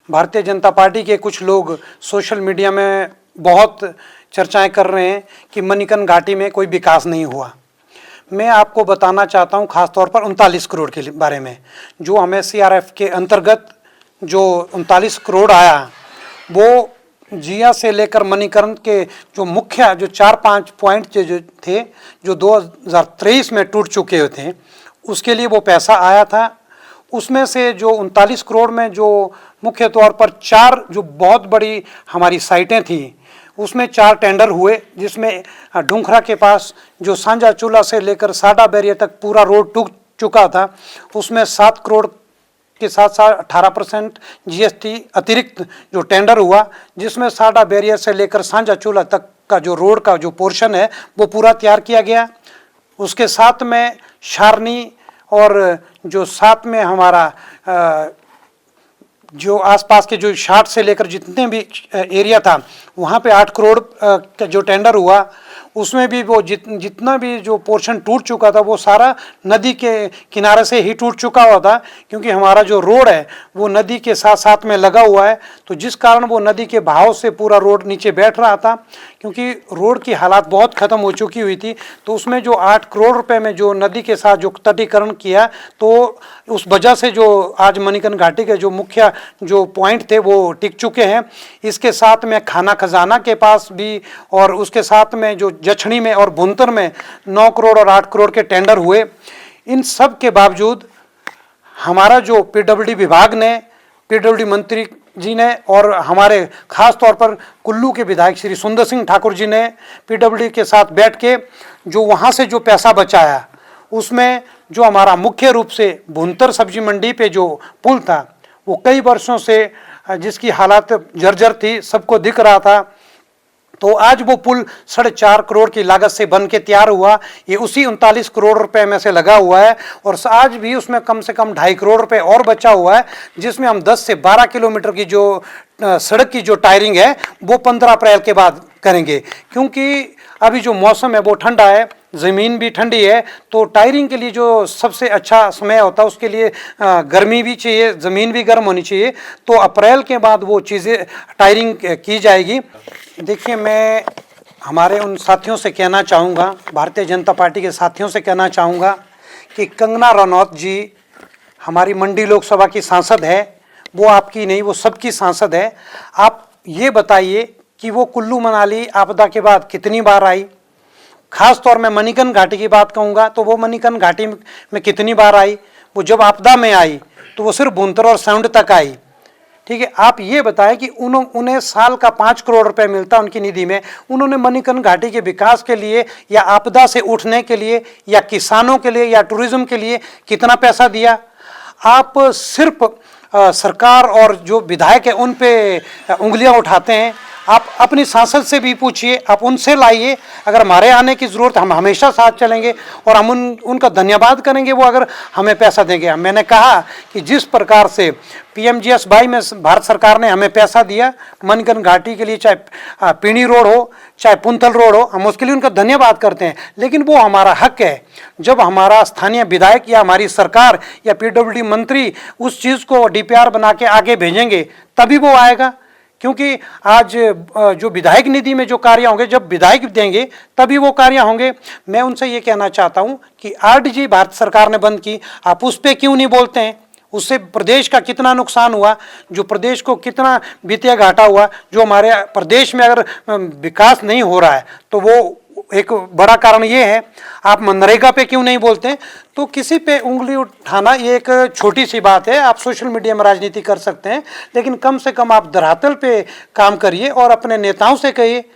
Bharatiya Janata party के कुछ लोग सोशल मीडिया में बहुत चर्चाएं कर रहे हैं कि मणिकर्ण घाटी में कोई विकास नहीं हुआ। मैं आपको बताना चाहता हूं खास तौर पर 39 करोड़ के बारे में, जो हमें सीआरएफ के अंतर्गत जो 39 करोड़ आया, वो जिया से लेकर मणिकर्ण के जो मुख्य जो 4-5 पॉइंट जो थे, जो 2023 में टूट चुके थे, उसके लिए वो पैसा आया था। उसमें से जो 39 करोड़ में जो मुख्य तौर पर 4 जो बहुत बड़ी हमारी साइटें थी, उसमें 4 टेंडर हुए, जिसमें डुंखरा के पास जो सांझा चूल्हा से लेकर साडा बैरिया तक पूरा रोड टूट चुका था, उसमें 7 करोड़ के साथ साथ 18% जीएसटी अतिरिक्त जो टेंडर हुआ, जिसमें साडा बैरिया से लेकर सांझा चूल्हा तक का जो रोड का जो पोर्शन है वो पूरा तैयार किया गया। उसके साथ में शारनी और जो साथ में हमारा जो आसपास के जो 60 से लेकर जितने भी एरिया था, वहाँ पे 8 करोड़ का जो टेंडर हुआ, उसमें भी वो जितना भी जो पोर्शन टूट चुका था वो सारा नदी के किनारे से ही टूट चुका हुआ था, क्योंकि हमारा जो रोड है वो नदी के साथ साथ में लगा हुआ है, तो जिस कारण वो नदी के बहाव से पूरा रोड नीचे बैठ रहा था, क्योंकि रोड की हालात बहुत ख़त्म हो चुकी हुई थी। तो उसमें जो 8 करोड़ रुपए में जो नदी के साथ जो तटीकरण किया, तो उस वजह से जो आज मणिकर्ण घाटी के जो मुख्य जो पॉइंट थे वो टिक चुके हैं। इसके साथ में खाना खजाना के पास भी, और उसके साथ में जो जछड़ी में और भुंतर में 9 करोड़ और 8 करोड़ के टेंडर हुए। इन सब के बावजूद हमारा जो पीडब्ल्यूडी विभाग ने, पीडब्ल्यूडी मंत्री जी ने और हमारे खास तौर पर कुल्लू के विधायक श्री सुंदर सिंह ठाकुर जी ने पीडब्ल्यूडी के साथ बैठ के जो वहाँ से जो पैसा बचाया, उसमें जो हमारा मुख्य रूप से भुंतर सब्जी मंडी पे जो पुल था, वो कई वर्षों से जिसकी हालात जर्जर थी, सबको दिख रहा था, तो आज वो पुल 4.5 करोड़ की लागत से बन के तैयार हुआ। ये उसी 39 करोड़ रुपए में से लगा हुआ है, और आज भी उसमें कम से कम 2.5 करोड़ रुपए और बचा हुआ है, जिसमें हम 10 से 12 किलोमीटर की जो सड़क की जो टायरिंग है वो 15 अप्रैल के बाद करेंगे, क्योंकि अभी जो मौसम है वो ठंडा है, ज़मीन भी ठंडी है, तो टायरिंग के लिए जो सबसे अच्छा समय होता है उसके लिए गर्मी भी चाहिए, ज़मीन भी गर्म होनी चाहिए, तो अप्रैल के बाद वो चीज़ें टायरिंग की जाएगी। देखिए, मैं हमारे उन साथियों से कहना चाहूँगा, भारतीय जनता पार्टी के साथियों से कहना चाहूँगा कि कंगना रनौत जी हमारी मंडी लोकसभा की सांसद है, वो आपकी नहीं, वो सबकी सांसद है। आप ये बताइए कि वो कुल्लू मनाली आपदा के बाद कितनी बार आई। खास तौर में मणिकर्ण घाटी की बात कहूँगा तो वो मणिकर्ण घाटी में कितनी बार आई। वो जब आपदा में आई तो वो सिर्फ भुंतर और साउंड तक आई, ठीक है। आप ये बताएं कि उन्हें साल का 5 करोड़ रुपए मिलता उनकी निधि में, उन्होंने मणिकर्ण घाटी के विकास के लिए या आपदा से उठने के लिए या किसानों के लिए या टूरिज्म के लिए कितना पैसा दिया। आप सिर्फ सरकार और जो विधायक है उन पे उंगलियां उठाते हैं। आप अपनी सांसद से भी पूछिए, आप उनसे लाइए। अगर हमारे आने की ज़रूरत, हम हमेशा साथ चलेंगे और हम उनका धन्यवाद करेंगे वो अगर हमें पैसा देंगे। मैंने कहा कि जिस प्रकार से पीएमजीएसवाई में भारत सरकार ने हमें पैसा दिया मणिकर्ण घाटी के लिए, चाहे पीणी रोड हो चाहे पुंथल रोड हो, हम उसके लिए उनका धन्यवाद करते हैं, लेकिन वो हमारा हक है। जब हमारा स्थानीय विधायक या हमारी सरकार या पीडब्ल्यूडी मंत्री उस चीज़ को डीपीआर बना के आगे भेजेंगे तभी वो आएगा, क्योंकि आज जो विधायक निधि में जो कार्य होंगे, जब विधायक देंगे तभी वो कार्य होंगे। मैं उनसे ये कहना चाहता हूँ कि आरडीजी भारत सरकार ने बंद की, आप उस पर क्यों नहीं बोलते हैं। उससे प्रदेश का कितना नुकसान हुआ, जो प्रदेश को कितना वित्तीय घाटा हुआ, जो हमारे प्रदेश में अगर विकास नहीं हो रहा है तो वो एक बड़ा कारण ये है। आप मनरेगा पे क्यों नहीं बोलते। तो किसी पे उंगली उठाना ये एक छोटी सी बात है। आप सोशल मीडिया में राजनीति कर सकते हैं, लेकिन कम से कम आप धरातल पे काम करिए और अपने नेताओं से कहिए